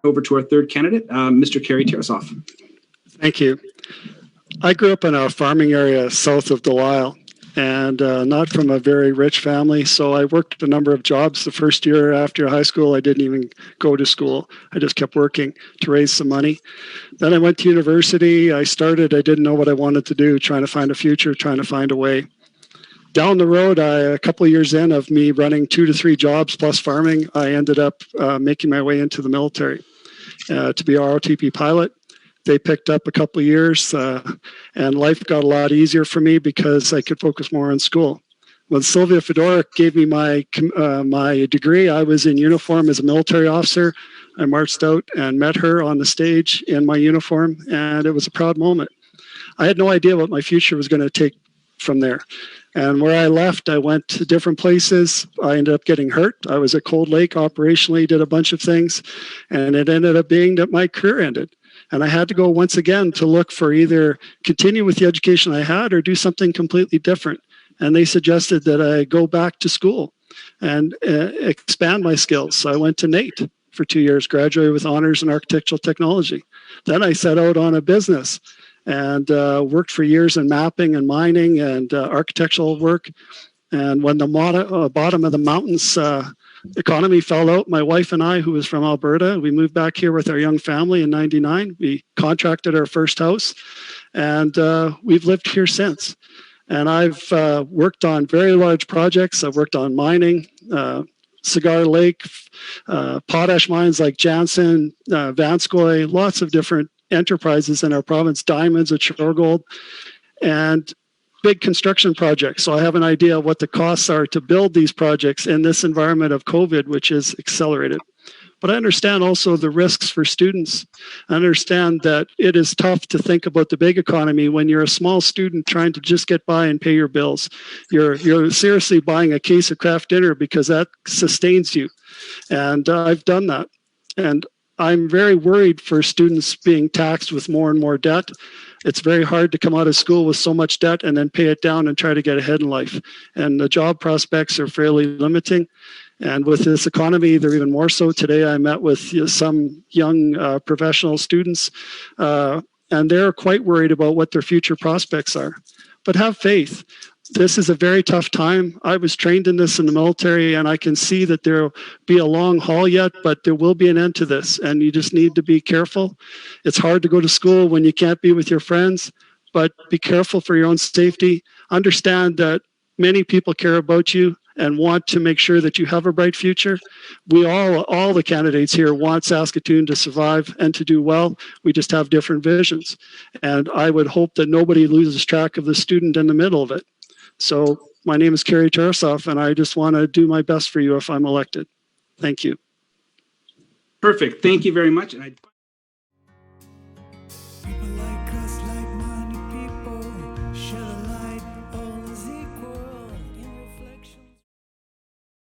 over to our third candidate, Mr. Cary Tarasoff. Thank you. I grew up in a farming area south of Delisle, and not from a very rich family. So I worked a number of jobs. The first year after high school, I didn't even go to school. I just kept working to raise some money. Then I went to university. I didn't know what I wanted to do, trying to find a future, trying to find a way. Down the road, a couple of years in of me running 2 to 3 jobs plus farming, I ended up making my way into the military to be a ROTP pilot. They picked up a couple of years, and life got a lot easier for me because I could focus more on school. When Sylvia Fedoruk gave me my degree, I was in uniform as a military officer. I marched out and met her on the stage in my uniform, and it was a proud moment. I had no idea what my future was going to take from there. And where I left, I went to different places. I ended up getting hurt. I was at Cold Lake operationally, did a bunch of things, and it ended up being that my career ended. And I had to go once again to look for either continue with the education I had or do something completely different. And they suggested that I go back to school and expand my skills. So I went to NAIT for 2 years, graduated with honors in architectural technology. Then I set out on a business and worked for years in mapping and mining and architectural work. And when the bottom of the mountains economy fell out, my wife and I, who was from Alberta, we moved back here with our young family in '99. We contracted our first house, and we've lived here since. And I've worked on very large projects. I've worked on mining, Cigar Lake, potash mines like Jansen, Vanscoy, lots of different enterprises in our province, diamonds at Shore Gold, and big construction projects. So I have an idea of what the costs are to build these projects in this environment of COVID, which is accelerated. But I understand also the risks for students. I understand that it is tough to think about the big economy when you're a small student trying to just get by and pay your bills. You're seriously buying a case of craft dinner because that sustains you. And I've done that. And I'm very worried for students being taxed with more and more debt. It's very hard to come out of school with so much debt and then pay it down and try to get ahead in life. And the job prospects are fairly limiting. And with this economy, they're even more so. Today, I met with some young professional students, and they're quite worried about what their future prospects are. But have faith. This is a very tough time. I was trained in this in the military, and I can see that there will be a long haul yet, but there will be an end to this, and you just need to be careful. It's hard to go to school when you can't be with your friends, but be careful for your own safety. Understand that many people care about you and want to make sure that you have a bright future. We all the candidates here want Saskatoon to survive and to do well. We just have different visions. And I would hope that nobody loses track of the student in the middle of it. So my name is Cary Tarasoff, and I just want to do my best for you if I'm elected. Thank you. Perfect. Thank you very much. And